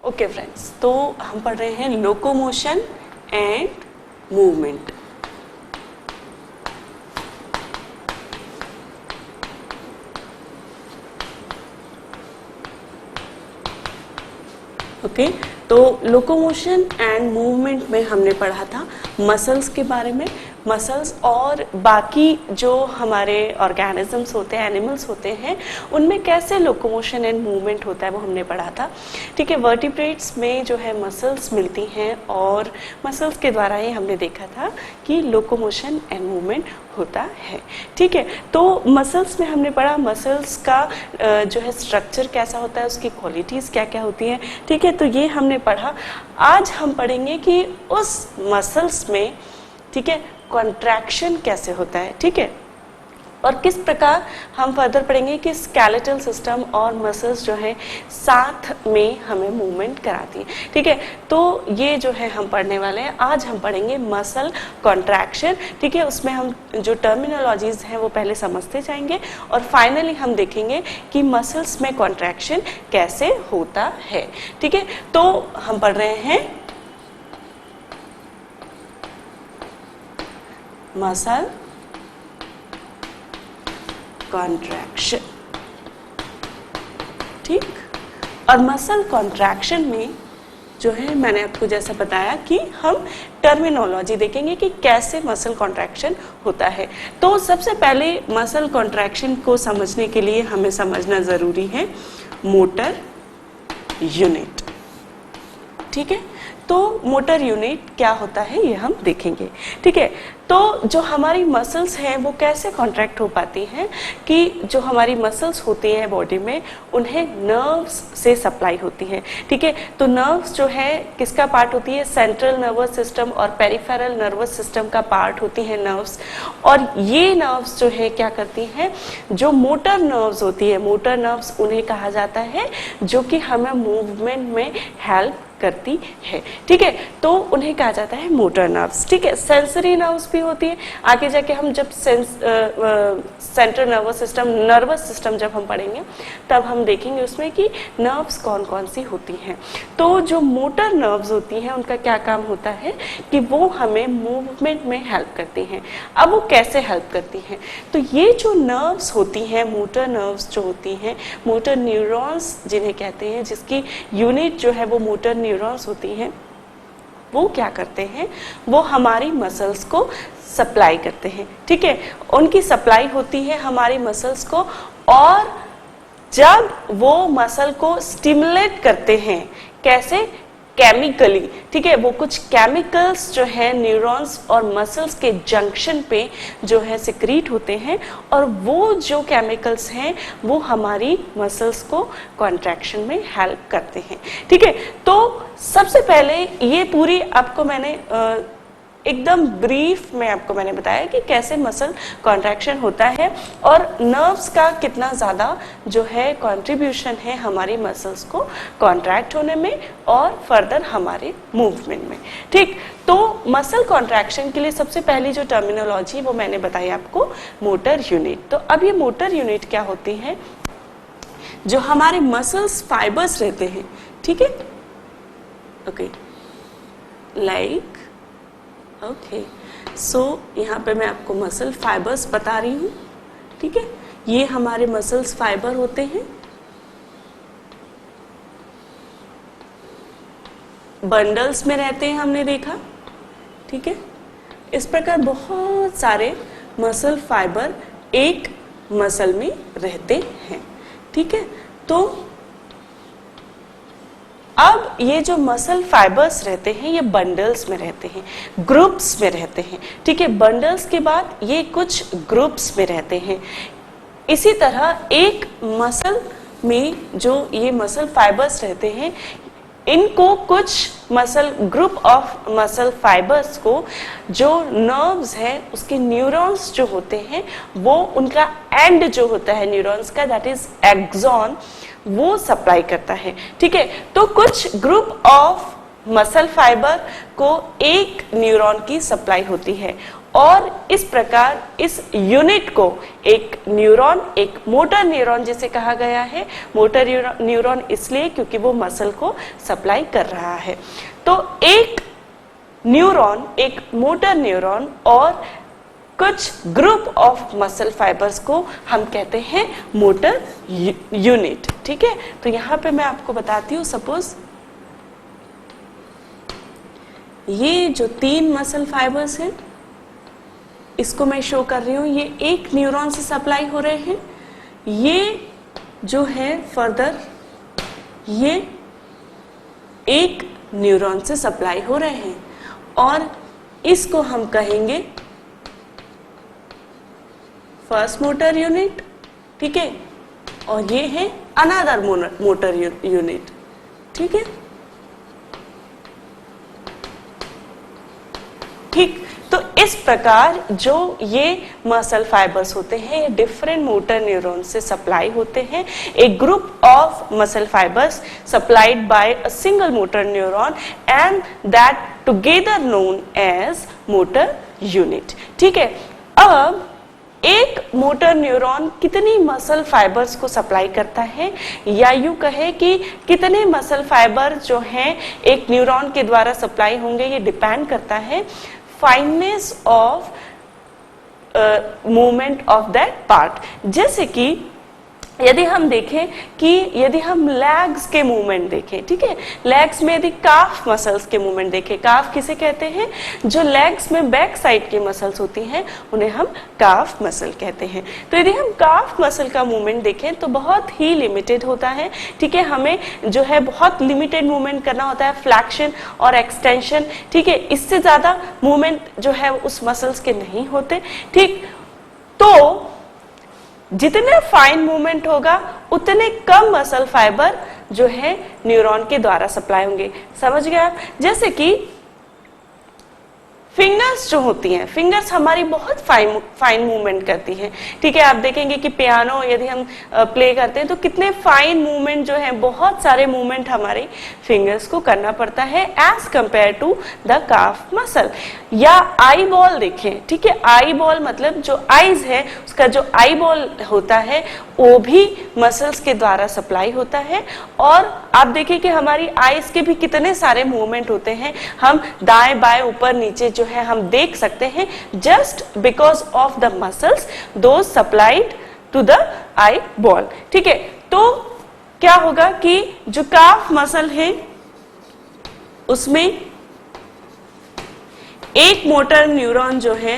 Okay friends, तो हम पढ़ रहे हैं लोकोमोशन एंड मूवमेंट। ओके, तो लोकोमोशन एंड मूवमेंट में हमने पढ़ा था मसल्स के बारे में। मसल्स और बाकी जो हमारे ऑर्गेनिजम्स होते हैं, एनिमल्स होते हैं, उनमें कैसे लोकोमोशन एंड मूवमेंट होता है वो हमने पढ़ा था। ठीक है, वर्टिब्रेट्स में जो है मसल्स मिलती हैं और मसल्स के द्वारा ही हमने देखा था कि लोकोमोशन एंड मूवमेंट होता है। ठीक है, तो मसल्स में हमने पढ़ा मसल्स का जो है स्ट्रक्चर कैसा होता है, उसकी क्वालिटीज़ क्या क्या होती हैं। ठीक है, तो ये हमने पढ़ा। आज हम पढ़ेंगे कि उस मसल्स में, ठीक है, कॉन्ट्रैक्शन कैसे होता है। ठीक है, और किस प्रकार हम फर्दर पढ़ेंगे कि स्केलेटल सिस्टम और मसल्स जो है साथ में हमें मूवमेंट कराती है। ठीक है, तो ये जो है हम पढ़ने वाले हैं। आज हम पढ़ेंगे मसल कॉन्ट्रैक्शन। ठीक है, उसमें हम जो टर्मिनोलॉजीज हैं वो पहले समझते जाएंगे और फाइनली हम देखेंगे कि मसल्स में कॉन्ट्रैक्शन कैसे होता है। ठीक है, तो हम पढ़ रहे हैं मसल कॉन्ट्रैक्शन। ठीक, और मसल कॉन्ट्रैक्शन में जो है मैंने आपको जैसा बताया कि हम टर्मिनोलॉजी देखेंगे कि कैसे मसल कॉन्ट्रैक्शन होता है। तो सबसे पहले मसल कॉन्ट्रैक्शन को समझने के लिए हमें समझना जरूरी है मोटर यूनिट। ठीक है, तो मोटर यूनिट क्या होता है ये हम देखेंगे। ठीक है, तो जो हमारी मसल्स हैं वो कैसे कॉन्ट्रैक्ट हो पाती हैं कि जो हमारी मसल्स होती हैं बॉडी में उन्हें नर्व्स से सप्लाई होती है। ठीक है, तो नर्व्स जो है किसका पार्ट होती है, सेंट्रल नर्वस सिस्टम और पेरिफेरल नर्वस सिस्टम का पार्ट होती है नर्व्स। और ये नर्व्स जो है क्या करती हैं, जो मोटर नर्व्स होती है, मोटर नर्व्स उन्हें कहा जाता है जो कि हमें मूवमेंट में हेल्प करती है। ठीक है, तो उन्हें कहा जाता है मोटर नर्व्स। ठीक है, सेंसरी नर्व्स भी होती है। आगे जाके हम जब सेंट्रल नर्वस सिस्टम जब हम पढ़ेंगे तब हम देखेंगे उसमें कि नर्व्स कौन कौन सी होती हैं। तो जो मोटर नर्व्स होती हैं उनका क्या काम होता है कि वो हमें मूवमेंट में हेल्प करती हैं। अब वो कैसे हेल्प करती हैं, तो ये जो नर्व्स होती हैं, मोटर नर्व्स जो होती हैं, मोटर न्यूरॉन्स जिन्हें कहते हैं, जिसकी यूनिट जो है वो मोटर न्यूरॉन्स होती हैं, वो क्या करते हैं, वो हमारी मसल्स को सप्लाई करते हैं। ठीक है, उनकी सप्लाई होती है हमारी मसल्स को, और जब वो मसल को स्टिमुलेट करते हैं, कैसे, केमिकली। ठीक है, वो कुछ केमिकल्स जो है न्यूरॉन्स और मसल्स के जंक्शन पे जो है सिक्रीट होते हैं, और वो जो केमिकल्स हैं वो हमारी मसल्स को कॉन्ट्रैक्शन में हेल्प करते हैं। ठीक है, तो सबसे पहले ये पूरी आपको मैंने एकदम ब्रीफ में आपको मैंने बताया कि कैसे मसल कॉन्ट्रैक्शन होता है और नर्व्स का कितना ज़्यादा जो है कंट्रीब्यूशन है हमारी मसल्स को कॉन्ट्रैक्ट होने में और फर्दर हमारे मूवमेंट में। ठीक, तो मसल कॉन्ट्रैक्शन के लिए सबसे पहली जो टर्मिनोलॉजी वो मैंने बताई आपको, मोटर यूनिट। तो अब ये मोटर यूनिट क्या होती है, जो हमारे मसल्स फाइबर्स रहते हैं। ठीक है, ओके, लाइक ओके, सो यहाँ पे मैं आपको मसल फाइबर्स बता रही हूँ। ठीक है, ये हमारे मसल्स फाइबर होते हैं, बंडल्स में रहते हैं, हमने देखा। ठीक है, इस प्रकार बहुत सारे मसल फाइबर एक मसल में रहते हैं। ठीक है, तो अब ये जो मसल फाइबर्स रहते हैं ये बंडल्स में रहते हैं, ग्रुप्स में रहते हैं। ठीक है, बंडल्स के बाद ये कुछ ग्रुप्स में रहते हैं। इसी तरह एक मसल में जो ये मसल फाइबर्स रहते हैं, इनको कुछ muscle group of muscle fibres को जो नर्व्स है उसके न्यूरॉन्स जो होते हैं वो उनका एंड जो होता है न्यूरॉन्स का, दैट इज एक्सॉन, वो सप्लाई करता है। ठीक है, तो कुछ ग्रुप ऑफ मसल फाइबर को एक न्यूरॉन की सप्लाई होती है और इस प्रकार इस यूनिट को एक न्यूरॉन, एक मोटर न्यूरॉन जिसे कहा गया है, मोटर न्यूरॉन इसलिए क्योंकि वो मसल को सप्लाई कर रहा है। तो एक न्यूरॉन, एक मोटर न्यूरॉन और कुछ ग्रुप ऑफ मसल फाइबर्स को हम कहते हैं मोटर यूनिट। ठीक है, तो यहां पे मैं आपको बताती हूं, सपोज ये जो 3 मसल फाइबर्स हैं इसको मैं शो कर रही हूं, ये एक न्यूरॉन से सप्लाई हो रहे हैं, ये जो है फर्दर ये एक न्यूरॉन से सप्लाई हो रहे हैं और इसको हम कहेंगे फर्स्ट मोटर यूनिट। ठीक है, और ये है अनदर मोटर यूनिट। ठीक है, ठीक, तो इस प्रकार जो ये मसल फाइबर्स होते हैं ये डिफरेंट मोटर न्यूरॉन से सप्लाई होते हैं। एक group of muscle fibres supplied by a single motor neuron and that together known as motor unit. ठीक है, अब एक मोटर न्यूरॉन कितनी मसल फाइबर्स को सप्लाई करता है, या यूं कहे कि कितने मसल फाइबर जो हैं एक न्यूरॉन के द्वारा सप्लाई होंगे, ये डिपेंड करता है fineness of movement of that part. जैसे कि यदि हम देखें कि यदि हम लेग्स के मूवमेंट देखें, ठीक है, लेग्स में यदि काफ मसल्स के मूवमेंट देखें, काफ किसे कहते हैं, जो लेग्स में बैक साइड की मसल्स होती हैं उन्हें हम काफ मसल कहते हैं। तो यदि हम काफ मसल का मूवमेंट देखें तो बहुत ही लिमिटेड होता है। ठीक है, हमें जो है बहुत लिमिटेड मूवमेंट करना होता है, फ्लैक्शन और एक्सटेंशन। ठीक है, इससे ज्यादा मूवमेंट जो है उस मसल्स के नहीं होते। ठीक, तो जितने फाइन मूवमेंट होगा उतने कम मसल फाइबर जो है न्यूरॉन के द्वारा सप्लाई होंगे। समझ गए आप? जैसे कि फिंगर्स जो होती हैं, फिंगर्स हमारी बहुत फाइन मूवमेंट करती हैं। ठीक है, आप देखेंगे कि पियानो यदि हम प्ले करते हैं तो कितने फाइन मूवमेंट जो है, बहुत सारे मूवमेंट हमारे फिंगर्स को करना पड़ता है as compare to the calf muscle. या आई बॉल देखें, ठीक है, आई बॉल मतलब जो आईज है उसका जो आई बॉल होता है वो भी मसल्स के द्वारा सप्लाई होता है। और आप देखिए कि हमारी आईज के भी कितने सारे मूवमेंट होते हैं, हम दाएं बाएं ऊपर नीचे जो है हम देख सकते हैं just because of the muscles those supplied to the eyeball. ठीक है, तो क्या होगा कि जो काफ मसल है उसमें एक मोटर न्यूरॉन जो है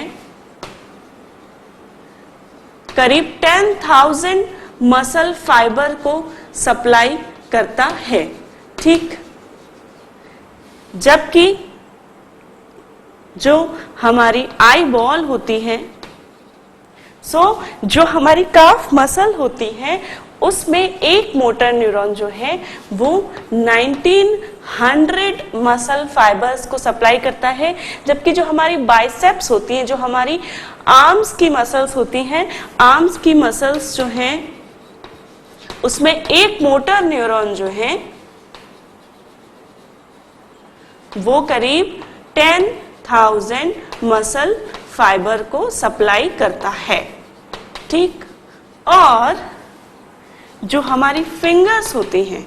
करीब 10,000 मसल फाइबर को सप्लाई करता है। ठीक, जबकि जो हमारी आई बॉल होती है, जो हमारी काफ मसल होती है उसमें एक मोटर न्यूरॉन जो है वो 1900 मसल फाइबर्स को सप्लाई करता है। जबकि जो हमारी बाइसेप्स होती हैं, जो हमारी आर्म्स की मसल्स होती हैं, आर्म्स की मसल्स जो हैं उसमें एक मोटर न्यूरॉन जो है वो करीब 10,000 मसल फाइबर को सप्लाई करता है। ठीक, और जो हमारी फिंगर्स होती हैं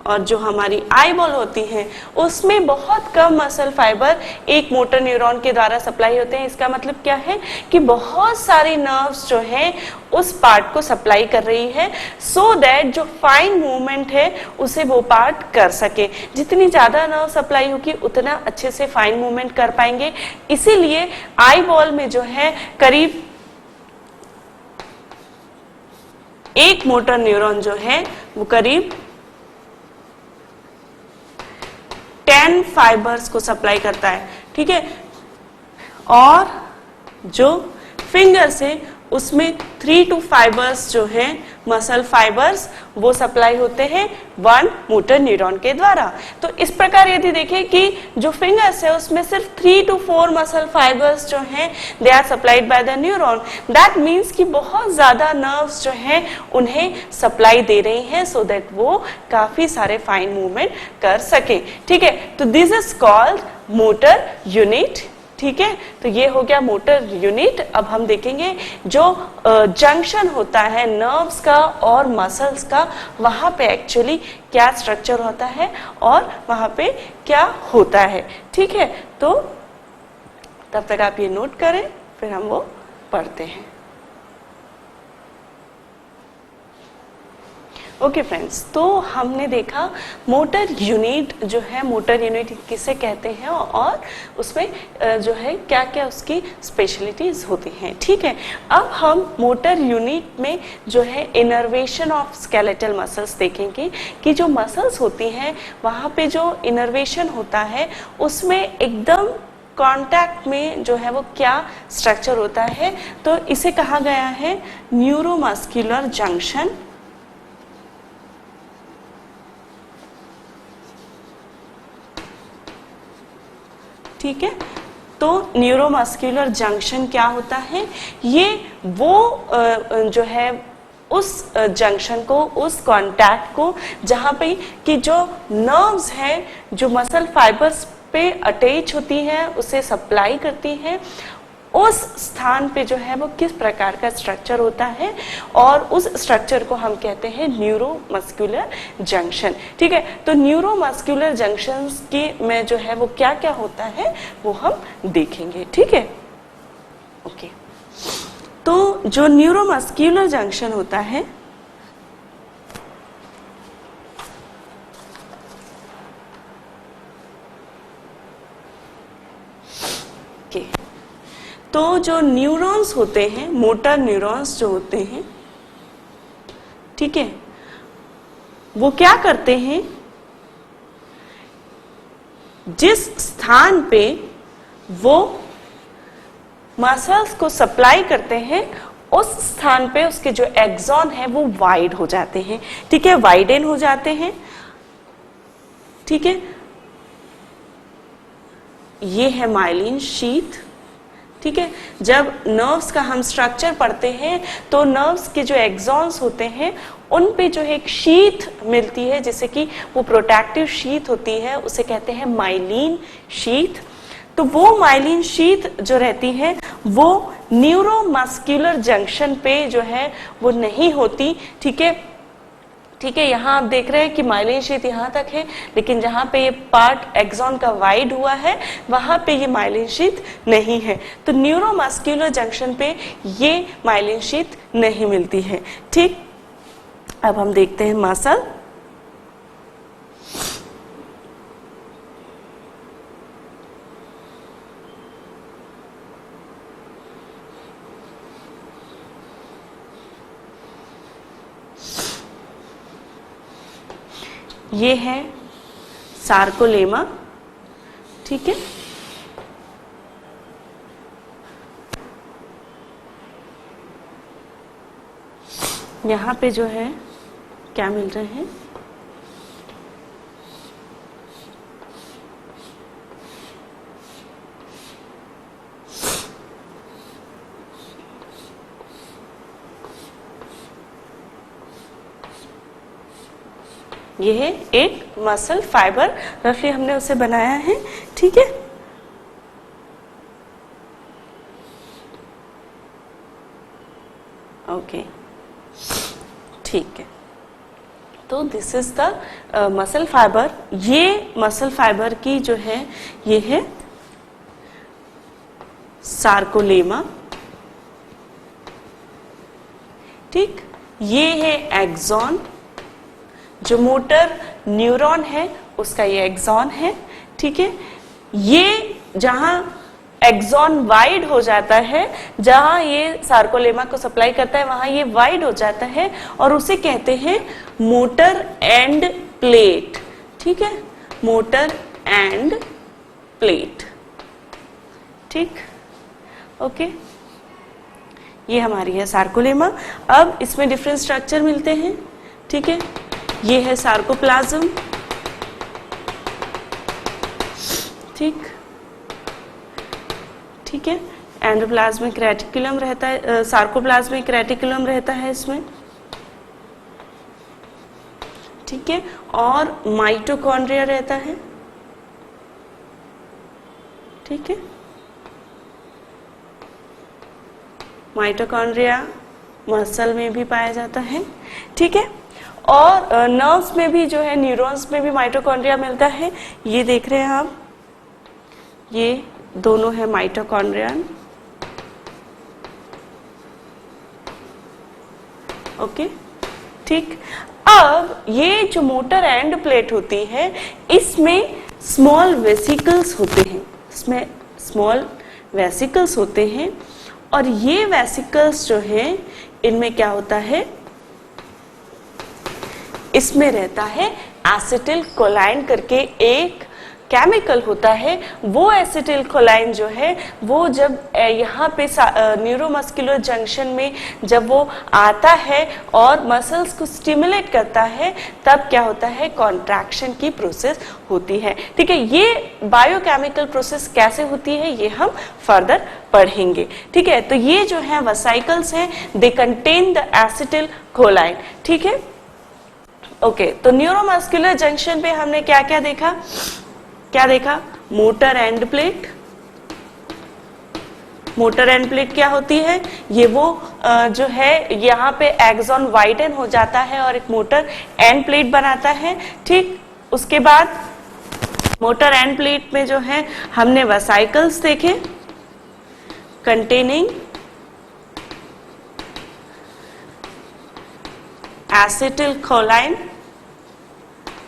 और जो हमारी आई बॉल होती हैं उसमें बहुत कम मसल फाइबर एक मोटर न्यूरॉन के द्वारा सप्लाई होते हैं। इसका मतलब क्या है कि बहुत सारी नर्व्स जो हैं उस पार्ट को सप्लाई कर रही है सो दैट जो फाइन मूवमेंट है उसे वो पार्ट कर सके। जितनी ज्यादा नर्व सप्लाई होगी उतना अच्छे से फाइन मूवमेंट कर पाएंगे। इसीलिए आई बॉल में जो है करीब एक मोटर न्यूरॉन जो है वो करीब 10 फाइबर्स को सप्लाई करता है। ठीक है, और जो फिंगर्स है उसमें 3 to 5 फाइबर्स जो हैं मसल फाइबर्स वो सप्लाई होते हैं 1 मोटर न्यूरॉन के द्वारा। तो इस प्रकार यदि देखें कि जो फिंगर्स है उसमें सिर्फ 3 to 4 मसल फाइबर्स जो हैं they are supplied by the neuron. That means कि बहुत ज्यादा नर्व्स जो हैं उन्हें सप्लाई दे रही हैं सो दैट वो काफी सारे फाइन मूवमेंट कर सके। ठीक है, तो this is called motor unit. ठीक है, तो ये हो गया मोटर यूनिट। अब हम देखेंगे जो जंक्शन होता है नर्व्स का और मसल्स का, वहां पे एक्चुअली क्या स्ट्रक्चर होता है और वहां पे क्या होता है। ठीक है, तो तब तक आप ये नोट करें, फिर हम वो पढ़ते हैं। ओके फ्रेंड्स, तो हमने देखा मोटर यूनिट जो है, मोटर यूनिट किसे कहते हैं और उसमें जो है क्या क्या उसकी स्पेशलिटीज होती हैं। ठीक है, अब हम मोटर यूनिट में जो है इनर्वेशन ऑफ स्केलेटल मसल्स देखेंगे कि जो मसल्स होती हैं वहाँ पे जो इनर्वेशन होता है उसमें एकदम कांटेक्ट में जो है वो क्या स्ट्रक्चर होता है, तो इसे कहा गया है न्यूरोमस्कुलर जंक्शन। ठीक है, तो न्यूरोमस्कुलर जंक्शन क्या होता है, ये वो जो है उस जंक्शन को, उस कांटेक्ट को जहाँ पे कि जो नर्व्स हैं जो मसल फाइबर्स पे अटैच होती हैं, उसे सप्लाई करती हैं, उस स्थान पे जो है वो किस प्रकार का स्ट्रक्चर होता है और उस स्ट्रक्चर को हम कहते हैं न्यूरोमस्कुलर जंक्शन। ठीक है, तो न्यूरोमस्कुलर जंक्शंस की में जो है वो क्या क्या होता है वो हम देखेंगे। ठीक है, ओके, तो जो न्यूरोमस्कुलर जंक्शन होता है तो जो न्यूरॉन्स होते हैं, मोटर न्यूरॉन्स जो होते हैं, ठीक है, वो क्या करते हैं, जिस स्थान पे वो मसल्स को सप्लाई करते हैं उस स्थान पे उसके जो एक्सॉन है वो वाइड हो जाते हैं। ठीक है, वाइडन हो जाते हैं। ठीक है, ये है माइलिन शीथ। ठीक है, जब नर्व्स का हम स्ट्रक्चर पढ़ते हैं तो नर्व्स के जो एक्सॉन्स होते हैं उन पे जो है एक शीथ मिलती है, जैसे कि वो प्रोटेक्टिव शीथ होती है, उसे कहते हैं माइलिन शीथ। तो वो माइलिन शीथ जो रहती है वो न्यूरोमस्कुलर जंक्शन पे जो है वो नहीं होती। ठीक है, ठीक है, यहाँ आप देख रहे हैं कि माइलिन शीथ यहाँ तक है, लेकिन जहाँ पे ये पार्ट एक्सॉन का वाइड हुआ है वहाँ पे ये माइलिन शीथ नहीं है। तो न्यूरोमस्कुलर जंक्शन पे ये माइलिन शीथ नहीं मिलती है। ठीक, अब हम देखते हैं मसल। ये है सार्कोलेमा। ठीक है, यहाँ पे जो है क्या मिल रहे हैं, ये है एक मसल फाइबर, रफली हमने उसे बनाया है। ठीक है, ओके, ठीक है, तो this is the muscle fibre. ये मसल फाइबर की जो है ये है सार्कोलेमा। ठीक, ये है एक्सॉन, जो मोटर न्यूरॉन है उसका ये एक्सॉन है। ठीक है, ये जहां एक्सॉन वाइड हो जाता है, जहां ये सार्कोलेमा को सप्लाई करता है वहां ये वाइड हो जाता है और उसे कहते हैं मोटर एंड प्लेट। ठीक है, मोटर एंड प्लेट। ठीक, ओके, ये हमारी है सार्कोलेमा। अब इसमें डिफरेंट स्ट्रक्चर मिलते हैं। ठीक है, ये है सार्कोप्लाज्म। ठीक, ठीक है, एंडोप्लाज्मिक रेटिकुलम रहता है, सार्कोप्लाज्मिक रेटिकुलम रहता है इसमें। ठीक है, और माइटोकॉन्ड्रिया रहता है। ठीक है, माइटोकॉन्ड्रिया मसल में भी पाया जाता है, ठीक है। और नर्व्स में भी जो है, न्यूरॉन्स में भी माइटोकॉन्ड्रिया मिलता है। ये देख रहे हैं आप, ये दोनों है माइटोकॉन्ड्रियन, ओके, ठीक। अब ये जो मोटर एंड प्लेट होती है, इसमें स्मॉल वेसिकल्स होते हैं, इसमें स्मॉल वेसिकल्स होते हैं, और ये वेसिकल्स जो हैं, इनमें क्या होता है, इसमें रहता है एसिटिल कोलाइन करके एक केमिकल होता है। वो एसिटिल कोलाइन जो है, वो जब यहाँ पे न्यूरोमस्कुलर जंक्शन में जब वो आता है और मसल्स को स्टिमुलेट करता है, तब क्या होता है, कॉन्ट्रैक्शन की प्रोसेस होती है, ठीक है। ये बायोकेमिकल प्रोसेस कैसे होती है, ये हम फर्दर पढ़ेंगे, ठीक है। तो ये जो है वेसिकल्स हैं, दे कंटेन द एसिटिल कोलाइन, ठीक है, ओके। तो न्यूरोमस्कुलर जंक्शन पे हमने क्या क्या देखा, क्या देखा, motor end plate. Motor end plate क्या होती है, ये वो जो है यहाँ पे एक्सॉन वाइडन हो जाता है और एक मोटर एंड प्लेट बनाता है, ठीक। उसके बाद मोटर एंड प्लेट में जो है हमने वेसिकल्स देखे कंटेनिंग एसिटिल कोलाइन,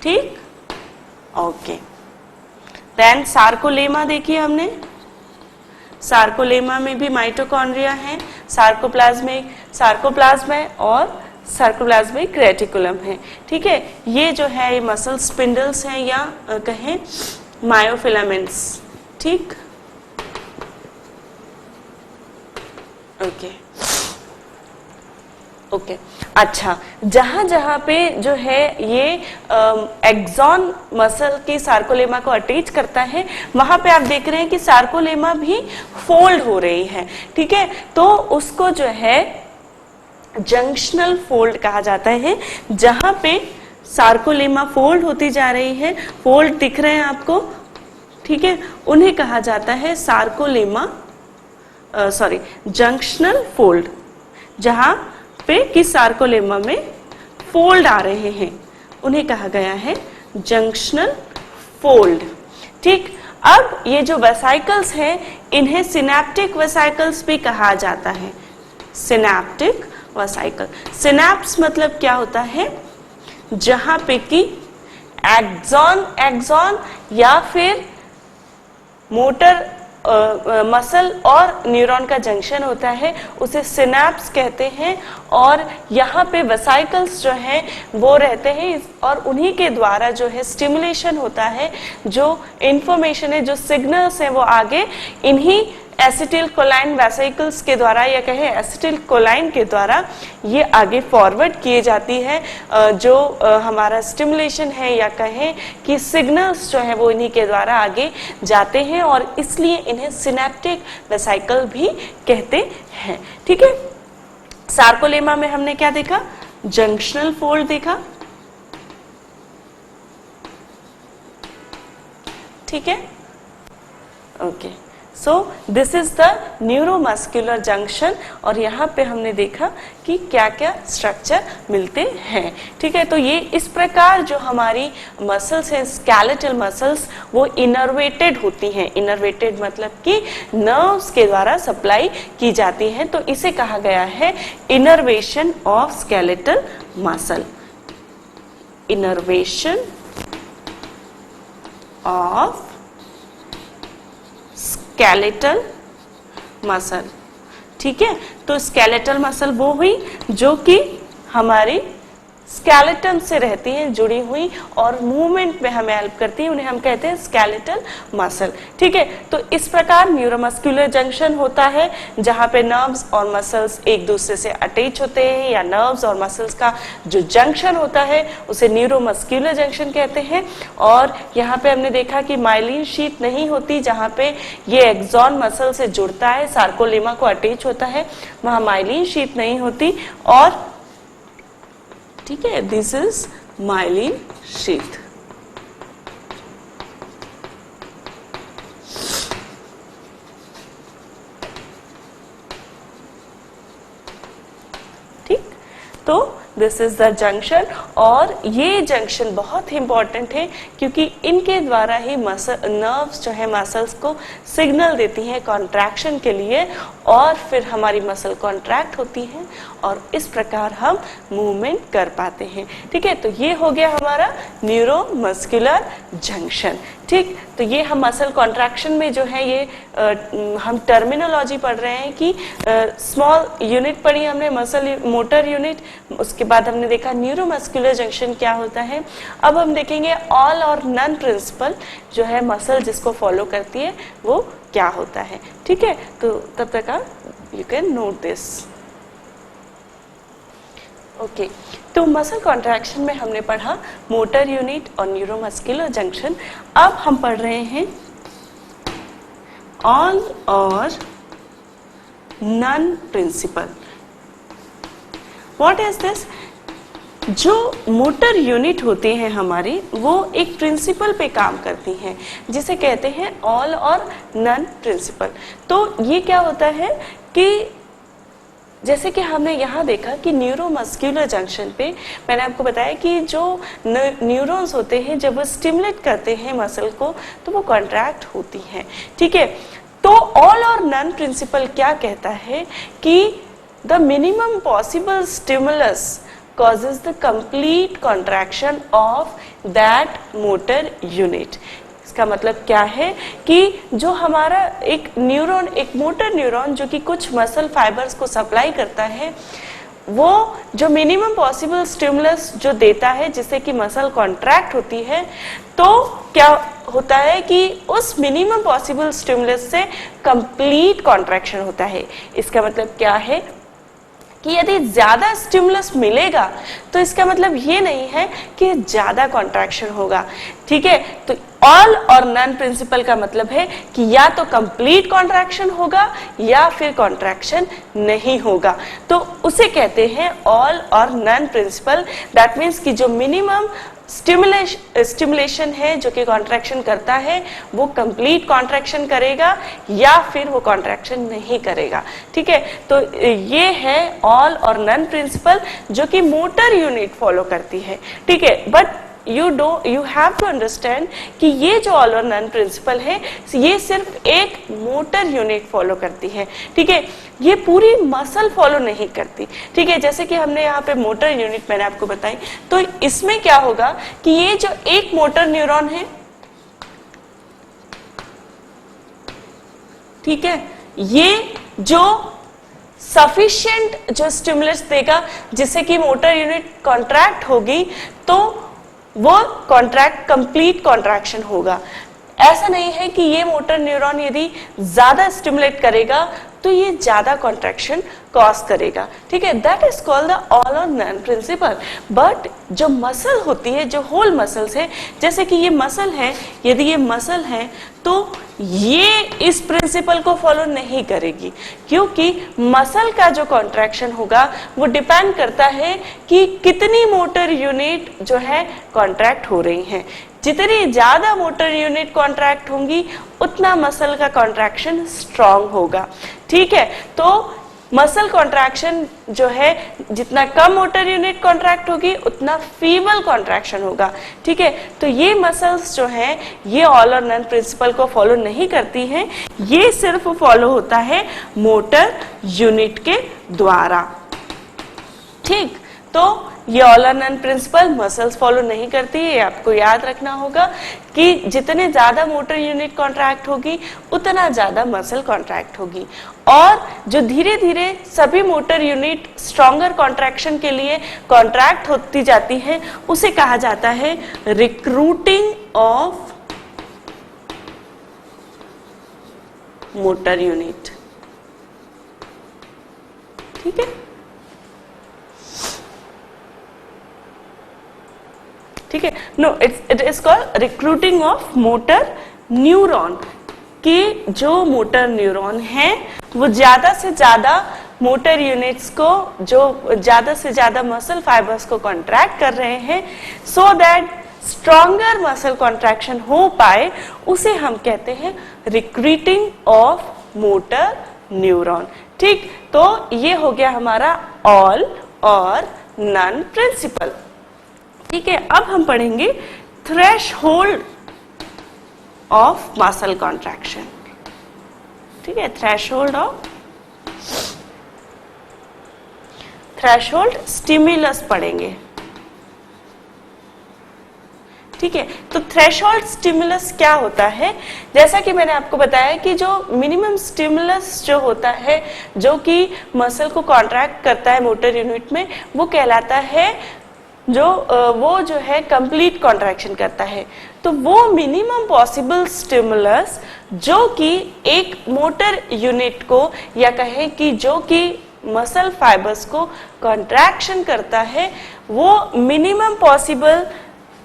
ठीक, ओके। देन सार्कोलेमा देखिए हमने, सार्कोलेमा में भी माइटोकॉन्ड्रिया है, सार्कोप्लाज्म है और सार्कोप्लाज्मिक रेटिकुलम है, ठीक है। ये जो है ये मसल स्पिंडल्स हैं या कहें मायोफिलामेंट्स, ठीक, ओके, ओके। अच्छा, जहां जहां पे जो है ये एक्सॉन मसल की सार्कोलेमा को अटैच करता है, वहां पे आप देख रहे हैं कि सार्कोलेमा भी फोल्ड हो रही है, ठीक है। तो उसको जो है जंक्शनल फोल्ड कहा जाता है, जहां पे सार्कोलेमा फोल्ड होती जा रही है, फोल्ड दिख रहे हैं आपको, ठीक है, उन्हें कहा जाता है सार्कोलेमा, सॉरी, जंक्शनल फोल्ड। जहां पे किस सार्कोलेमा में फोल्ड आ रहे हैं, उन्हें कहा गया है जंक्शनल फोल्ड, ठीक। अब ये जो वेसिकल्स हैं, इन्हें सिनेप्टिक वेसिकल्स भी कहा जाता है, सिनेप्टिक वेसिकल। सिनेप्स मतलब क्या होता है, जहां पे कि एक्सॉन या फिर मोटर मसल और न्यूरॉन का जंक्शन होता है, उसे सिनेप्स कहते हैं। और यहाँ पे वेसिकल्स जो हैं वो रहते हैं, और उन्हीं के द्वारा जो है स्टिमुलेशन होता है, जो इंफॉर्मेशन है, जो सिग्नल्स हैं, वो आगे इन्हीं एसिटिल कोलाइन वेसिकल्स के द्वारा, या कहें एसिटिल कोलाइन के द्वारा ये आगे फॉरवर्ड किए जाती है। जो हमारा स्टिमुलेशन है या कहें कि सिग्नल्स जो है वो इन्हीं के द्वारा आगे जाते हैं, और इसलिए इन्हें सिनेप्टिक वेसिकल भी कहते हैं, ठीक है। सार्कोलेमा में हमने क्या देखा, जंक्शनल फोल्ड देखा, ठीक है, okay. So this is the neuromuscular junction, और यहाँ पे हमने देखा कि क्या क्या स्ट्रक्चर मिलते हैं, ठीक है। तो ये इस प्रकार जो हमारी मसल्स हैं, स्केलेटल मसल्स, वो इनर्वेटेड होती हैं। इनर्वेटेड मतलब कि नर्व्स के द्वारा सप्लाई की जाती हैं, तो इसे कहा गया है innervation of skeletal muscle, innervation of skeletal muscle, ठीक है। तो स्केलेटल मसल वो हुई जो कि हमारी स्केलेटन से रहती हैं, जुड़ी हुई, और मूवमेंट में हमें हेल्प करती है, उन्हें हम कहते हैं स्केलेटल मसल, ठीक है। तो इस प्रकार न्यूरोमस्कुलर जंक्शन होता है, जहां पे नर्व्स और मसल्स एक दूसरे से अटैच होते हैं, या नर्व्स और मसल्स का जो जंक्शन होता है उसे न्यूरोमस्कुलर जंक्शन कहते हैं। और यहाँ पे हमने देखा कि माइलिन शीथ नहीं होती, जहाँ पे ये एक्सॉन मसल से जुड़ता है, सार्कोलेमा को अटैच होता है, वहां माइलिन शीथ नहीं होती, और ठीक है, दिस इज माइलिन शीथ। तो दिस इज द जंक्शन, और ये जंक्शन बहुत ही इंपॉर्टेंट है क्योंकि इनके द्वारा ही नर्व्स जो है मसल्स को सिग्नल देती हैं कॉन्ट्रैक्शन के लिए, और फिर हमारी मसल कॉन्ट्रैक्ट होती है और इस प्रकार हम मूवमेंट कर पाते हैं। ठीक है, तो ये हो गया हमारा न्यूरोमस्कुलर जंक्शन। ठीक, तो ये हम मसल कॉन्ट्रैक्शन में जो है ये हम टर्मिनोलॉजी पढ़ रहे हैं कि स्मॉल यूनिट पढ़ी हमने, मसल मोटर यूनिट, उसके बाद हमने देखा न्यूरोमस्कुलर जंक्शन क्या होता है। अब हम देखेंगे ऑल और नन प्रिंसिपल जो है मसल जिसको फॉलो करती है वो क्या होता है। ठीक है, तो तब तक आप you can note this. Okay, तो मसल कॉन्ट्रैक्शन में हमने पढ़ा मोटर यूनिट और न्यूरोमस्कुलर जंक्शन। अब हम पढ़ रहे हैं all or none principle. What is this? जो मोटर यूनिट होती हैं हमारी वो एक प्रिंसिपल पे काम करती हैं जिसे कहते हैं ऑल और नन प्रिंसिपल। तो ये क्या होता है कि जैसे कि हमने यहाँ देखा कि न्यूरोमस्कुलर जंक्शन पे मैंने आपको बताया कि जो न्यूरॉन्स होते हैं जब वो स्टिमुलेट करते हैं मसल को तो वो कॉन्ट्रैक्ट होती हैं। ठीक है, तो ऑल और नन प्रिंसिपल क्या कहता है कि the minimum possible stimulus causes the complete contraction of that motor unit। इसका मतलब क्या है कि जो हमारा एक न्यूरॉन, एक मोटर न्यूरॉन जो कि कुछ मसल फाइबर्स को सप्लाई करता है, वो जो मिनिमम पॉसिबल स्टिमुलस जो देता है जिससे कि मसल कॉन्ट्रैक्ट होती है, तो क्या होता है कि उस मिनिमम पॉसिबल स्टिमुलस से कंप्लीट कॉन्ट्रैक्शन होता है। इसका मतलब क्या है कि यदि ज्यादा स्टिमुलस मिलेगा तो इसका मतलब ये नहीं है कि ज्यादा कॉन्ट्रैक्शन होगा। ठीक है, तो ऑल और नन प्रिंसिपल का मतलब है कि या तो कंप्लीट कॉन्ट्रैक्शन होगा या फिर कॉन्ट्रैक्शन नहीं होगा, तो उसे कहते हैं all or none principal. That means कि जो मिनिमम स्टिमुलेशन है जो कि कॉन्ट्रैक्शन करता है वो कंप्लीट कॉन्ट्रैक्शन करेगा या फिर वो कॉन्ट्रैक्शन नहीं करेगा। ठीक है, तो ये है ऑल और नन प्रिंसिपल जो कि मोटर यूनिट फॉलो करती है। ठीक है, but you have to understand कि ये जो ऑल और नन प्रिंसिपल है ये सिर्फ एक मोटर यूनिट फॉलो करती है। ठीक है, ये पूरी मसल फॉलो नहीं करती। ठीक है, जैसे कि हमने यहाँ पे मोटर यूनिट मैंने आपको बताई, तो इसमें क्या होगा कि ये जो एक मोटर न्यूरॉन है, ठीक है, ये जो सफिशिएंट जो स्टिमुलस देगा जिससे कि मोटर यूनिट कॉन्ट्रैक्ट होगी, तो वो कॉन्ट्रैक्ट कंप्लीट कॉन्ट्रैक्शन होगा। ऐसा नहीं है कि ये मोटर न्यूरॉन यदि ज्यादा स्टिमुलेट करेगा तो ये ज्यादा कॉन्ट्रैक्शन कॉज करेगा। ठीक है, that is called the all or none principal. But जो मसल होती है, जो होल मसल्स है, जैसे कि ये मसल है, यदि ये मसल है तो ये इस प्रिंसिपल को फॉलो नहीं करेगी, क्योंकि मसल का जो कॉन्ट्रैक्शन होगा वो डिपेंड करता है कि कितनी मोटर यूनिट जो है कॉन्ट्रैक्ट हो रही हैं। जितनी ज्यादा मोटर यूनिट कॉन्ट्रैक्ट होंगी उतना मसल का कॉन्ट्रैक्शन स्ट्रांग होगा। ठीक है, तो मसल कॉन्ट्रैक्शन जो है, जितना कम मोटर यूनिट कॉन्ट्रैक्ट होगी उतना फीबल कॉन्ट्रैक्शन होगा। ठीक है, तो ये मसल्स जो हैं ये ऑल और नन प्रिंसिपल को फॉलो नहीं करती हैं, ये सिर्फ फॉलो होता है मोटर यूनिट के द्वारा। ठीक, तो ये all or none principal muscles follow नहीं करती है, आपको याद रखना होगा कि जितने ज्यादा मोटर यूनिट कॉन्ट्रैक्ट होगी उतना ज्यादा मसल कॉन्ट्रैक्ट होगी, और जो धीरे धीरे सभी मोटर यूनिट स्ट्रॉन्गर कॉन्ट्रैक्शन के लिए कॉन्ट्रैक्ट होती जाती हैं उसे कहा जाता है रिक्रूटिंग ऑफ मोटर यूनिट। ठीक है, ठीक है, no it is called recruiting of motor neuron, कि जो मोटर न्यूरॉन है वो ज्यादा से ज्यादा मोटर यूनिट्स को, जो ज्यादा से ज्यादा मसल फाइबर्स को कॉन्ट्रैक्ट कर रहे हैं, so that stronger muscle contraction हो पाए, उसे हम कहते हैं रिक्रूटिंग ऑफ मोटर न्यूरॉन। ठीक, तो ये हो गया हमारा ऑल और नॉन प्रिंसिपल। ठीक है, अब हम पढ़ेंगे थ्रेशहोल्ड ऑफ मसल कॉन्ट्रैक्शन। ठीक है, थ्रेशहोल्ड स्टिमुलस पढ़ेंगे। ठीक है, तो थ्रेशहोल्ड स्टिमुलस क्या होता है? जैसा कि मैंने आपको बताया कि जो मिनिमम स्टिमुलस जो होता है, जो कि मसल को कॉन्ट्रैक्ट करता है मोटर यूनिट में, वो कहलाता है वो जो है कंप्लीट कॉन्ट्रैक्शन करता है। तो वो मिनिमम पॉसिबल स्टिमुलस जो कि एक मोटर यूनिट को या कहें कि जो कि मसल फाइबर्स को कॉन्ट्रैक्शन करता है, वो मिनिमम पॉसिबल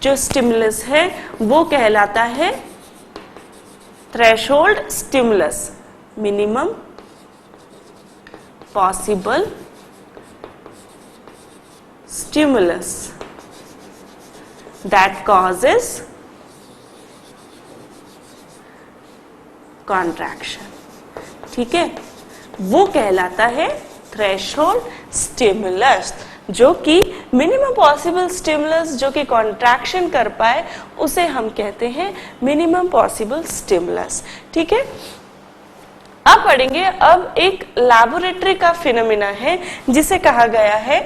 जो स्टिमुलस है वो कहलाता है threshold stimulus. Minimum possible stimulus that causes contraction। ठीक है, वो कहलाता है थ्रेशहोल्ड स्टिमुलस। जो कि मिनिमम पॉसिबल स्टिमुलस जो कि कॉन्ट्रैक्शन कर पाए उसे हम कहते हैं मिनिमम पॉसिबल स्टिमुलस। ठीक है, अब पढ़ेंगे अब एक लैबोरेटरी का फिनोमिना है जिसे कहा गया है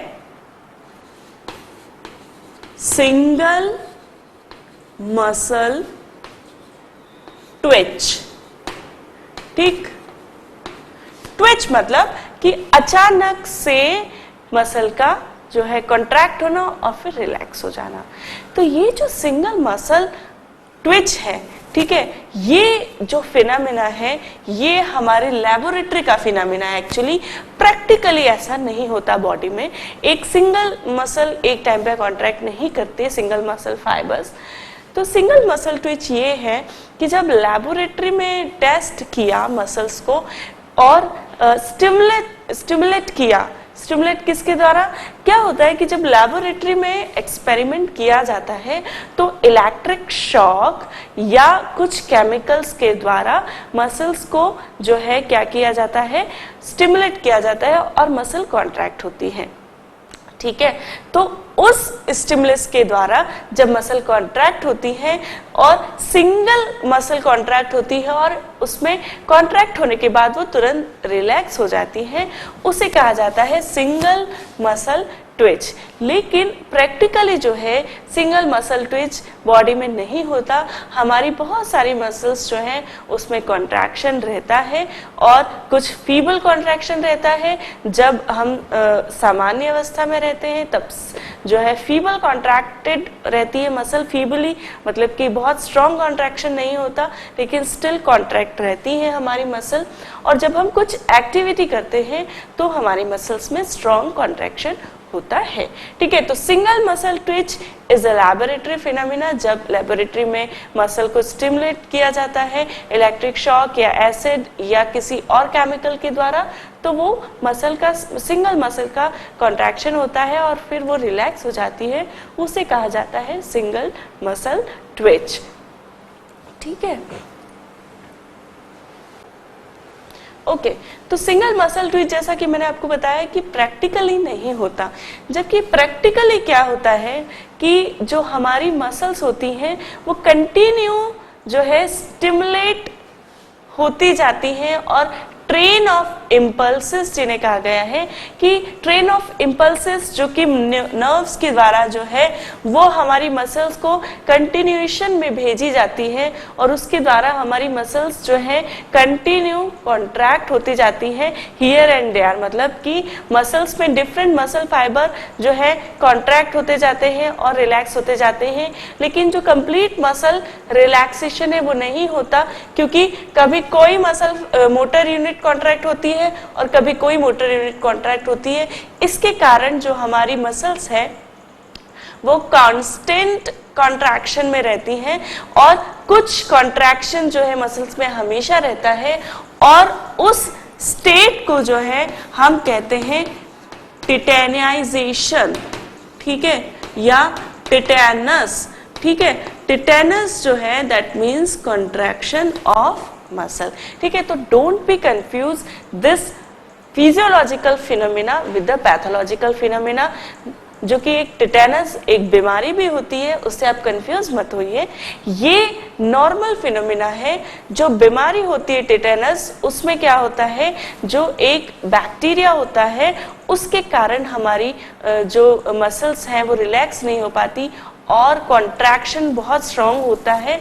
सिंगल मसल ट्विच। ठीक, ट्विच मतलब कि अचानक से मसल का जो है कॉन्ट्रैक्ट होना और फिर रिलैक्स हो जाना। तो ये जो सिंगल मसल ट्विच है, ठीक है, ये जो फिनोमिना है ये हमारे लैबोरेटरी का फिनोमिना है। एक्चुअली प्रैक्टिकली ऐसा नहीं होता बॉडी में, एक सिंगल मसल एक टाइम पे कॉन्ट्रैक्ट नहीं करते सिंगल मसल फाइबर्स। तो सिंगल मसल ट्विच ये है कि जब लैबोरेटरी में टेस्ट किया मसल्स को और स्टिमुलेट किया, स्टिमुलेट किसके द्वारा? क्या होता है कि जब लैबोरेटरी में एक्सपेरिमेंट किया जाता है तो इलेक्ट्रिक शॉक या कुछ केमिकल्स के द्वारा मसल्स को जो है क्या किया जाता है, स्टिमुलेट किया जाता है और मसल कॉन्ट्रैक्ट होती है। ठीक है, तो उस स्टिमुलस के द्वारा जब मसल कॉन्ट्रैक्ट होती है और सिंगल मसल कॉन्ट्रैक्ट होती है और उसमें कॉन्ट्रैक्ट होने के बाद वो तुरंत रिलैक्स हो जाती है, उसे कहा जाता है सिंगल मसल ट्विच। लेकिन प्रैक्टिकली जो है सिंगल मसल ट्विच बॉडी में नहीं होता, हमारी बहुत सारी मसल्स जो हैं उसमें कॉन्ट्रैक्शन रहता है और कुछ फीबल कॉन्ट्रैक्शन रहता है। जब हम सामान्य अवस्था में रहते हैं तब जो है फीबल कॉन्ट्रैक्टेड रहती है मसल, फीबली मतलब कि बहुत स्ट्रॉन्ग कॉन्ट्रैक्शन नहीं होता लेकिन स्टिल कॉन्ट्रैक्ट रहती है हमारी मसल। और जब हम कुछ एक्टिविटी करते हैं तो हमारी मसल्स में स्ट्रॉन्ग कॉन्ट्रैक्शन होता है। ठीक है, तो single muscle Twitch is a laboratory phenomena. जब लैबोरेटरी में मसल को स्टिमुलेट किया जाता है इलेक्ट्रिक शॉक या एसिड या किसी और केमिकल के द्वारा, तो वो मसल का सिंगल मसल का कॉन्ट्रैक्शन होता है और फिर वो रिलैक्स हो जाती है, उसे कहा जाता है सिंगल मसल ट्विच। ठीक है, ओके, तो सिंगल मसल ट्विच जैसा कि मैंने आपको बताया कि प्रैक्टिकली नहीं होता, जबकि प्रैक्टिकली क्या होता है कि जो हमारी मसल्स होती हैं वो कंटिन्यू जो है स्टिमुलेट होती जाती हैं और ट्रेन ऑफ इम्पल्सेस जिन्हें कहा गया है कि ट्रेन ऑफ इम्पल्सेस जो कि नर्व्स के द्वारा जो है वो हमारी मसल्स को कंटिन्यूएशन में भेजी जाती है और उसके द्वारा हमारी मसल्स जो है कंटिन्यू कॉन्ट्रैक्ट होती जाती हैं हियर एंड देयर। मतलब कि मसल्स में डिफरेंट मसल फाइबर जो है कॉन्ट्रैक्ट होते जाते हैं और रिलैक्स होते जाते हैं, लेकिन जो कंप्लीट मसल रिलैक्सेशन है वो नहीं होता, क्योंकि कभी कोई मसल मोटर यूनिट कॉन्ट्रैक्ट होती है और कभी कोई मोटर यूनिट कॉन्ट्रैक्ट होती है। इसके कारण जो हमारी मसल्स है वो कांस्टेंट कॉन्ट्रैक्शन में रहती हैं और कुछ कॉन्ट्रैक्शन जो है मसल्स में हमेशा रहता है और उस स्टेट को जो है हम कहते हैं टिटेनाइजेशन। ठीक है, या टिटेनस। ठीक है, टिटेनस जो है that means contraction of muscle. ठीक है, तो don't be confuse this physiological phenomena with the pathological phenomena. जो कि एक टिटेनस एक बीमारी भी होती है, उससे आप कंफ्यूज मत होइए। ये नॉर्मल फिनोमिना है। जो बीमारी होती है टिटेनस, उसमें क्या होता है, जो एक बैक्टीरिया होता है उसके कारण हमारी जो मसल्स हैं वो रिलैक्स नहीं हो पाती और कॉन्ट्रैक्शन बहुत स्ट्रांग होता है,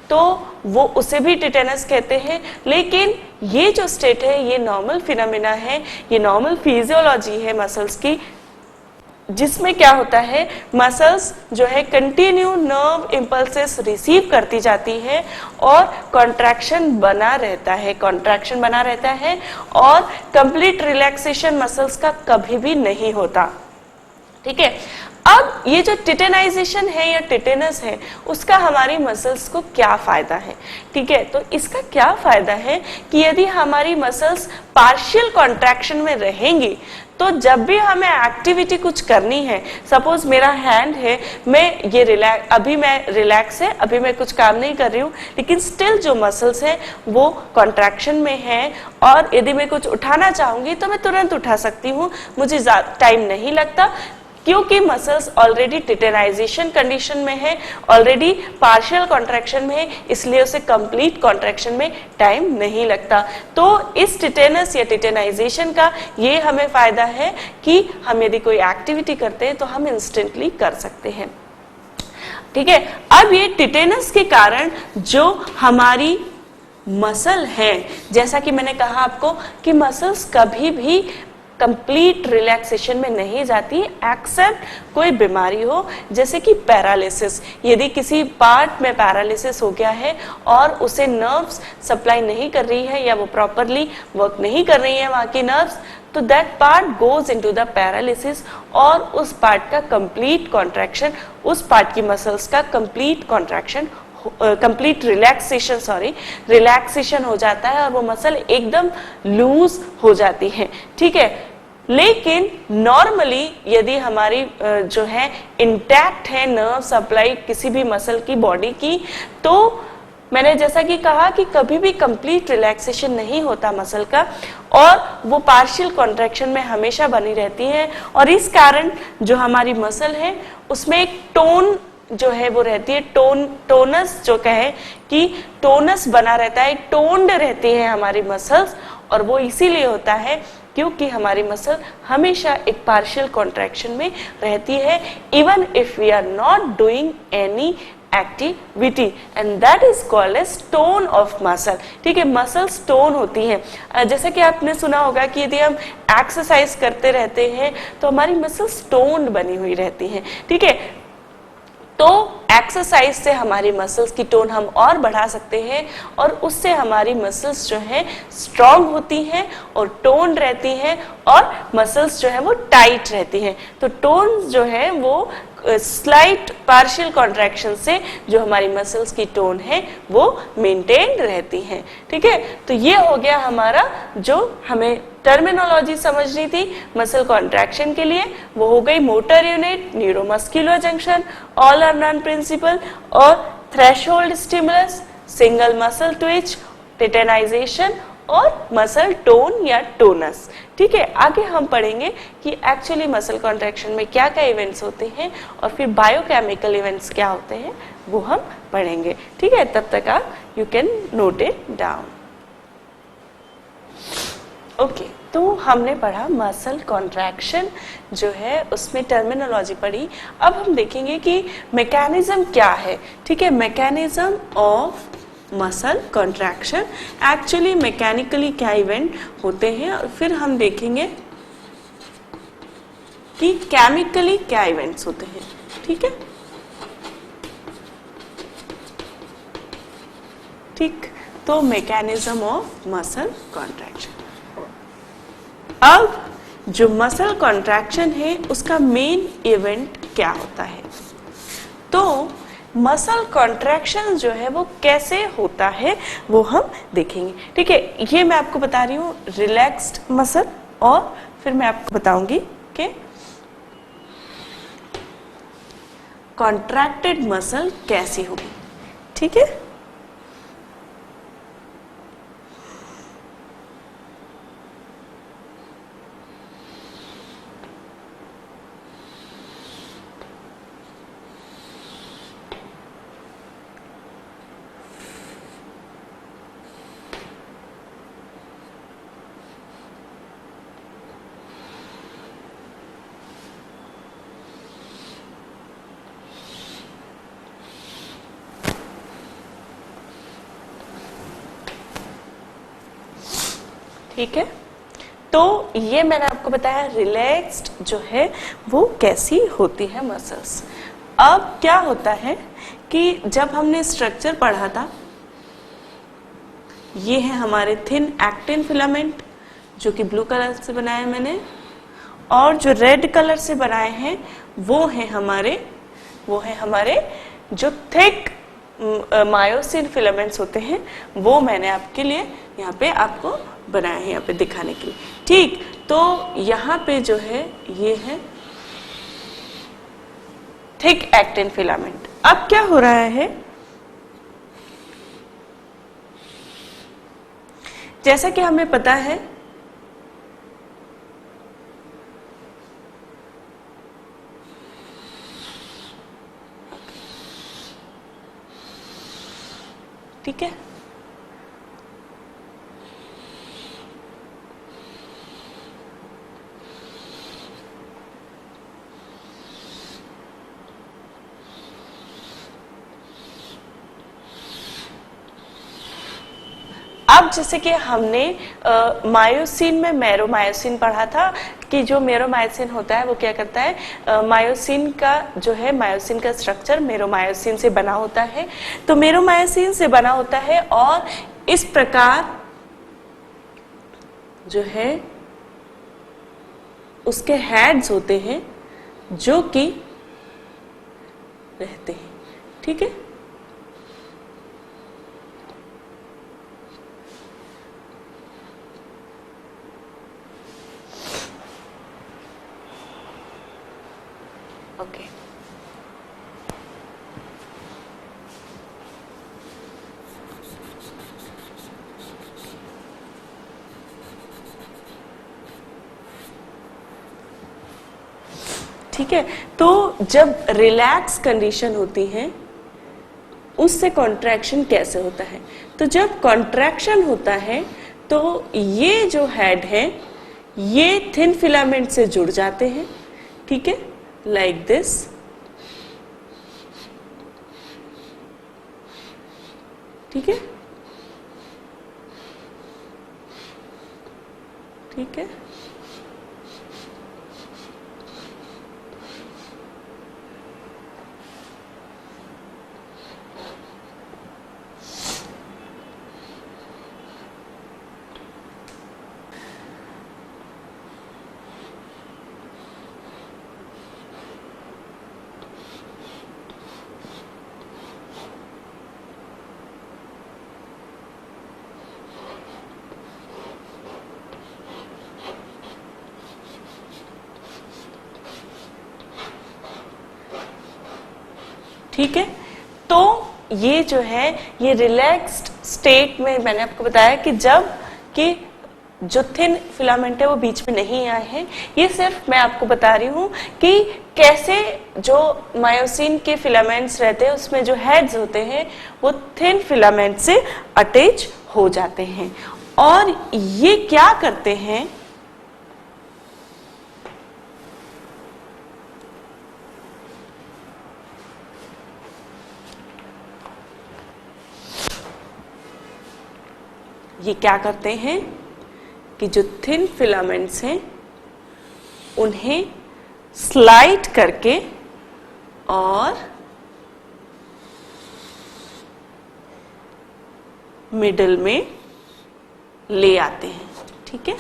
तो वो उसे भी टिटेनस कहते हैं। लेकिन ये जो स्टेट है ये नॉर्मल फिनोमिना है, ये नॉर्मल फिजियोलॉजी है मसल्स की, जिसमें क्या होता है, मसल्स जो है कंटिन्यू नर्व इंपल्सेस रिसीव करती जाती है और कॉन्ट्रैक्शन बना रहता है, कॉन्ट्रैक्शन बना रहता है और कंप्लीट रिलैक्सेशन मसल्स का कभी भी नहीं होता। ठीक है, अब ये जो टिटेनाइजेशन है या टिटेनस है, उसका हमारी मसल्स को क्या फायदा है। ठीक है, तो इसका क्या फायदा है कि यदि हमारी मसल्स पार्शियल कॉन्ट्रैक्शन में रहेंगी तो जब भी हमें एक्टिविटी कुछ करनी है, सपोज मेरा हैंड है, मैं ये अभी मैं रिलैक्स है, अभी मैं कुछ काम नहीं कर रही हूँ, लेकिन स्टिल जो मसल्स है वो कॉन्ट्रैक्शन में है और यदि मैं कुछ उठाना चाहूंगी तो मैं तुरंत उठा सकती हूँ, मुझे टाइम नहीं लगता, क्योंकि मसल्स ऑलरेडी टिटेनाइजेशन कंडीशन में है, ऑलरेडी पार्शियल कॉन्ट्रैक्शन में है, इसलिए उसे कंप्लीट कॉन्ट्रैक्शन में टाइम नहीं लगता। तो इस टिटेनस या टिटेनाइजेशन का ये हमें फायदा है कि हम यदि कोई एक्टिविटी करते हैं तो हम इंस्टेंटली कर सकते हैं। ठीक है, अब ये टिटेनस के कारण जो हमारी मसल है, जैसा कि मैंने कहा आपको कि मसल्स कभी भी कंप्लीट रिलैक्सेशन में नहीं जाती एक्सेप्ट कोई बीमारी हो, जैसे कि पैरालिसिस। यदि किसी पार्ट में पैरालिसिस हो गया है और उसे नर्व्स सप्लाई नहीं कर रही है या वो प्रॉपरली वर्क नहीं कर रही है वहां की नर्व्स, तो that part goes into the paralysis और उस पार्ट का कंप्लीट कॉन्ट्रैक्शन, उस पार्ट की मसल्स का कंप्लीट कॉन्ट्रैक्शन, कंप्लीट रिलैक्सेशन हो जाता है और वो मसल एकदम लूज हो जाती है। ठीक है, लेकिन नॉर्मली यदि हमारी जो है इंटैक्ट है नर्व सप्लाई किसी भी मसल की बॉडी की, तो मैंने जैसा कि कहा कि कभी भी कंप्लीट रिलैक्सेशन नहीं होता मसल का और वो पार्शियल कॉन्ट्रैक्शन में हमेशा बनी रहती है और इस कारण जो हमारी मसल है उसमें एक टोन जो है वो रहती है, टोनस जो कहे कि टोनस बना रहता है, टोन्ड रहती है हमारी मसल्स, और वो इसीलिए होता है क्योंकि हमारी मसल हमेशा एक पार्शियल कॉन्ट्रैक्शन में रहती है, even if we are not doing any activity, and that is called as tone of muscle. ठीक है, मसल्स टोन होती हैं। जैसे कि आपने सुना होगा कि यदि हम एक्सरसाइज करते रहते हैं तो हमारी मसल्स टोन्ड बनी हुई रहती हैं। ठीक है, तो एक्सरसाइज से हमारी मसल्स की टोन हम और बढ़ा सकते हैं और उससे हमारी मसल्स जो है स्ट्रांग होती हैं और टोन रहती हैं और मसल्स जो है वो टाइट रहती हैं। तो टोन जो है वो स्लाइट पार्शियल कॉन्ट्रैक्शन से जो हमारी मसल्स की टोन है वो मेंटेन रहती हैं। ठीक है, तो ये हो गया हमारा जो हमें टर्मिनोलॉजी समझनी थी मसल कॉन्ट्रैक्शन के लिए, वो हो गई motor unit, neuromuscular junction, all और नॉन प्रिंसिपल और threshold stimulus, single muscle twitch, tetanization और मसल टोन या टोनस। ठीक है, आगे हम पढ़ेंगे कि एक्चुअली मसल कॉन्ट्रैक्शन में क्या क्या इवेंट्स होते हैं और फिर बायोकेमिकल इवेंट्स क्या होते हैं वो हम पढ़ेंगे। ठीक है, तब तक आप you can note it down. Okay, तो हमने पढ़ा मसल कॉन्ट्रैक्शन जो है उसमें टर्मिनोलॉजी पढ़ी। अब हम देखेंगे कि मैकेनिज्म क्या है। ठीक है, mechanism of muscle contraction, actually mechanically क्या इवेंट होते हैं और फिर हम देखेंगे कि केमिकली क्या इवेंट्स होते हैं। ठीक है, ठीक, तो मैकेनिज्म ऑफ मसल कॉन्ट्रैक्शन। अब जो मसल कॉन्ट्रैक्शन है उसका मेन इवेंट क्या होता है, तो मसल कॉन्ट्रैक्शन जो है वो कैसे होता है वो हम देखेंगे। ठीक है, ये मैं आपको बता रही हूँ रिलैक्स्ड मसल और फिर मैं आपको बताऊंगी कि कॉन्ट्रैक्टेड मसल कैसी होगी। ठीक है, ठीक है, तो ये मैंने आपको बताया रिलैक्स्ड जो है वो कैसी होती है मसल्स। अब क्या होता है कि जब हमने स्ट्रक्चर पढ़ा था, ये है हमारे थिन एक्टिन फिलामेंट जो कि ब्लू कलर से बनाए मैंने, और जो रेड कलर से बनाए हैं वो है हमारे जो थिक मायोसिन फिलामेंट्स होते हैं, वो मैंने आपके लिए यहाँ पे आपको बनाए हैं यहाँ पे दिखाने के लिए। ठीक, तो यहाँ पे जो है ये है थिक एक्टिन फिलामेंट। अब क्या हो रहा है, जैसा कि हमें पता है ठीक है, अब जैसे कि हमने मायोसिन में मेरोमायोसिन पढ़ा था कि जो मेरोमायोसिन होता है वो क्या करता है, मायोसिन का जो है मायोसिन का स्ट्रक्चर मेरोमायोसिन से बना होता है, तो मेरोमायोसिन से बना होता है और इस प्रकार जो है उसके हेड्स होते हैं जो कि रहते हैं। ठीक है, ओके ठीक है, तो जब रिलैक्स कंडीशन होती है उससे कॉन्ट्रैक्शन कैसे होता है, तो जब कॉन्ट्रैक्शन होता है तो ये जो हेड है ये थिन फिलामेंट से जुड़ जाते हैं। ठीक है, लाइक दिस, ठीक है, ठीक है, ठीक है, तो ये जो है ये रिलैक्स्ड स्टेट में मैंने आपको बताया कि जब कि जो थिन फिलामेंट है वो बीच में नहीं आए हैं। ये सिर्फ मैं आपको बता रही हूँ कि कैसे जो मायोसिन के फिलामेंट्स रहते हैं उसमें जो हेड्स होते हैं वो थिन फिलामेंट से अटैच हो जाते हैं, और ये क्या करते हैं, ये क्या करते हैं कि जो थिन फिलामेंट्स हैं उन्हें स्लाइड करके और मिडल में ले आते हैं। ठीक है,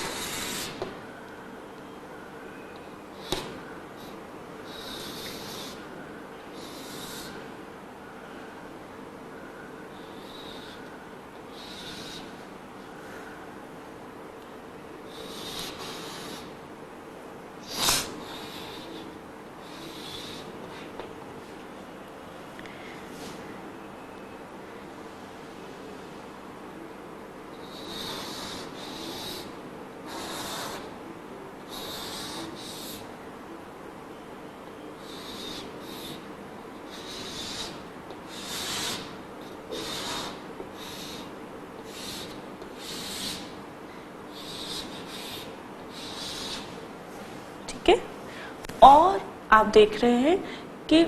और आप देख रहे हैं कि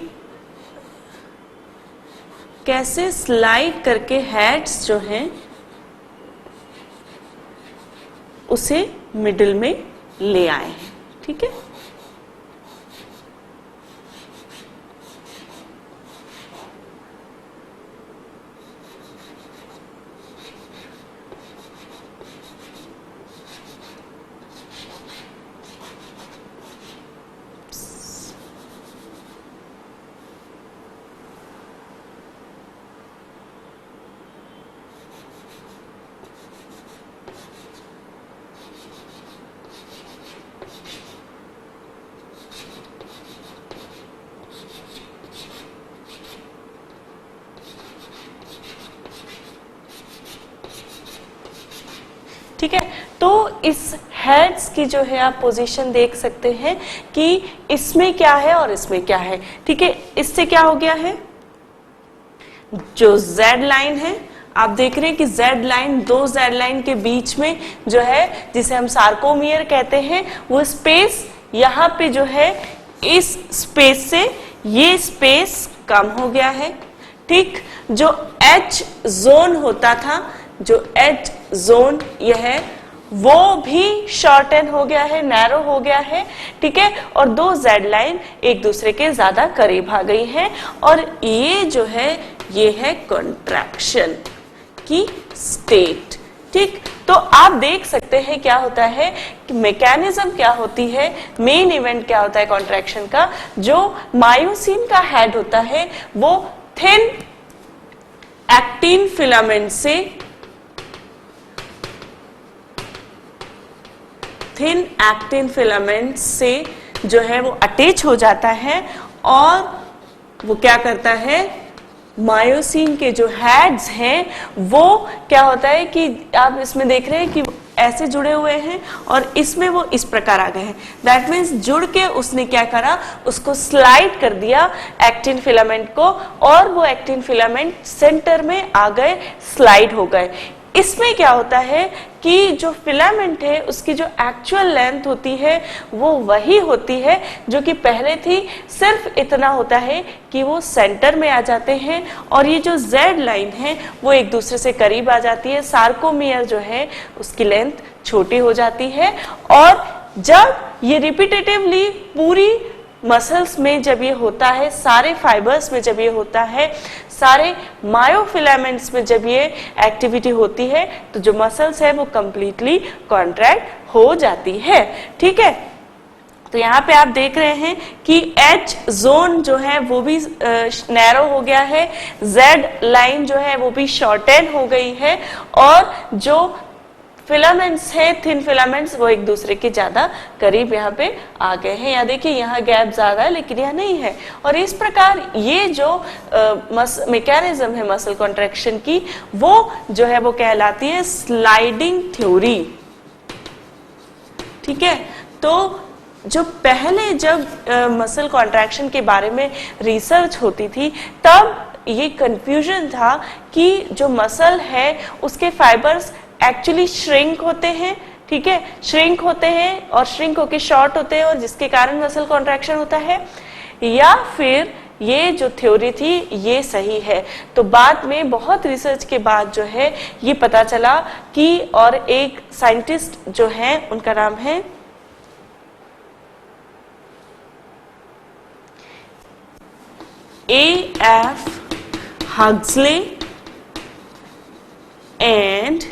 कैसे स्लाइड करके हेड्स जो हैं उसे मिडिल में ले आए हैं। ठीक है, ठीक है। तो इस हेड्स की जो है आप पोजीशन देख सकते हैं कि इसमें क्या है और इसमें क्या है। ठीक है, इससे क्या हो गया है, जो Z लाइन है आप देख रहे हैं कि Z लाइन, दो Z लाइन के बीच में जो है जिसे हम सार्कोमियर कहते हैं, वो स्पेस यहाँ पे जो है इस स्पेस से ये स्पेस कम हो गया है। ठीक, जो H जोन होता था, जो H जोन यह वो भी शॉर्टन हो गया है, नैरो हो गया है। ठीक है, और दो Z लाइन एक दूसरे के ज्यादा करीब आ गई हैं और ये जो है ये है कॉन्ट्रैक्शन की स्टेट। ठीक, तो आप देख सकते हैं क्या होता है कि मैकेनिज्म क्या होती है, मेन इवेंट क्या होता है कॉन्ट्रैक्शन का। जो मायोसिन का हेड होता है वो थिन एक्टिन फिलामेंट से, थिन एक्टिन फिलामेंट से जो है वो अटैच हो जाता है और वो क्या करता है, मायोसिन के जो हेड्स हैं वो क्या होता है कि आप इसमें देख रहे हैं कि ऐसे जुड़े हुए हैं और इसमें वो इस प्रकार आ गए हैं। दैट मीन्स जुड़ के उसने क्या करा, उसको स्लाइड कर दिया एक्टिन फिलामेंट को और वो एक्टिन फिलामेंट सेंटर में आ गए, स्लाइड हो गए। इसमें क्या होता है कि जो फिलामेंट है उसकी जो एक्चुअल लेंथ होती है वो वही होती है जो कि पहले थी, सिर्फ इतना होता है कि वो सेंटर में आ जाते हैं और ये जो Z लाइन है वो एक दूसरे से करीब आ जाती है। सार्कोमियर जो है उसकी लेंथ छोटी हो जाती है और जब ये रिपीटेटिवली पूरी मसल्स में जब ये होता है, सारे फाइबर्स में जब ये होता है, सारे मायोफिलामेंट्स में जब ये एक्टिविटी होती है तो जो मसल्स है वो कंप्लीटली कॉन्ट्रैक्ट हो जाती है। ठीक है, तो यहाँ पे आप देख रहे हैं कि H जोन जो है वो भी नैरो हो गया है, Z लाइन जो है वो भी शॉर्टन हो गई है और जो फिलामेंट्स है, थिन फिलामेंट्स, वो एक दूसरे के ज्यादा करीब यहाँ पे आ गए हैं। यहाँ देखिए यहाँ गैप ज्यादा है लेकिन यहाँ नहीं है। और इस प्रकार ये जो मैकेनिज्म है मसल कॉन्ट्रैक्शन की वो जो है वो कहलाती है स्लाइडिंग थ्योरी। ठीक है, तो जो पहले जब मसल कॉन्ट्रैक्शन के बारे में रिसर्च होती थी तब ये कंफ्यूजन था कि जो मसल है उसके फाइबर्स एक्चुअली श्रिंक होते हैं। ठीक है, श्रिंक होते हैं और श्रिंक होके शॉर्ट होते हैं और जिसके कारण मसल कॉन्ट्रैक्शन होता है, या फिर ये जो थ्योरी थी ये सही है। तो बाद में बहुत रिसर्च के बाद जो है ये पता चला कि, और एक साइंटिस्ट जो है उनका नाम है A.F. Huxley and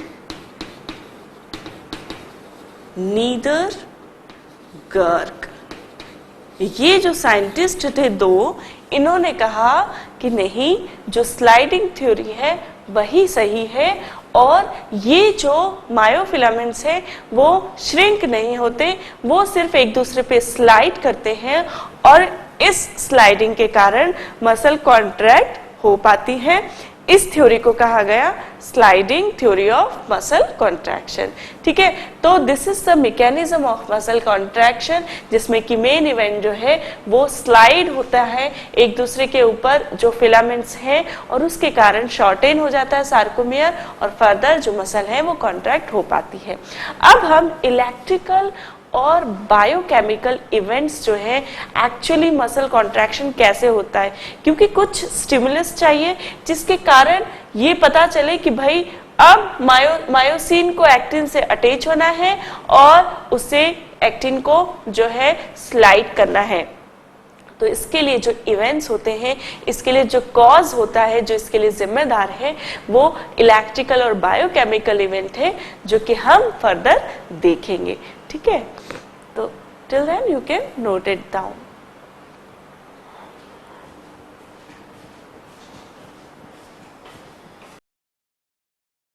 neither Garg, ये जो साइंटिस्ट थे दो, इन्होंने कहा कि नहीं, जो स्लाइडिंग थ्योरी है वही सही है और ये जो मायोफिलामेंट्स है वो श्रिंक नहीं होते, वो सिर्फ एक दूसरे पे स्लाइड करते हैं और इस स्लाइडिंग के कारण मसल कॉन्ट्रैक्ट हो पाती है। इस थ्योरी को कहा गया sliding theory of muscle contraction. ठीक है, तो this is the mechanism of muscle contraction, जिसमें कि मेन इवेंट जो है वो स्लाइड होता है एक दूसरे के ऊपर जो फिलामेंट्स हैं और उसके कारण शॉर्टेन हो जाता है सार्कोमियर और फर्दर जो मसल है वो कॉन्ट्रैक्ट हो पाती है। अब हम इलेक्ट्रिकल और बायोकेमिकल इवेंट्स जो है एक्चुअली मसल कॉन्ट्रैक्शन कैसे होता है, क्योंकि कुछ स्टिमुलस चाहिए जिसके कारण ये पता चले कि भाई अब मायोसिन को एक्टिन से अटैच होना है और उसे एक्टिन को जो है स्लाइड करना है। तो इसके लिए जो इवेंट्स होते हैं, इसके लिए जो कॉज होता है, जो इसके लिए जिम्मेदार है, वो इलेक्ट्रिकल और बायोकेमिकल इवेंट है, जो कि हम फर्दर देखेंगे। ठीक है, तो till then you can note it down.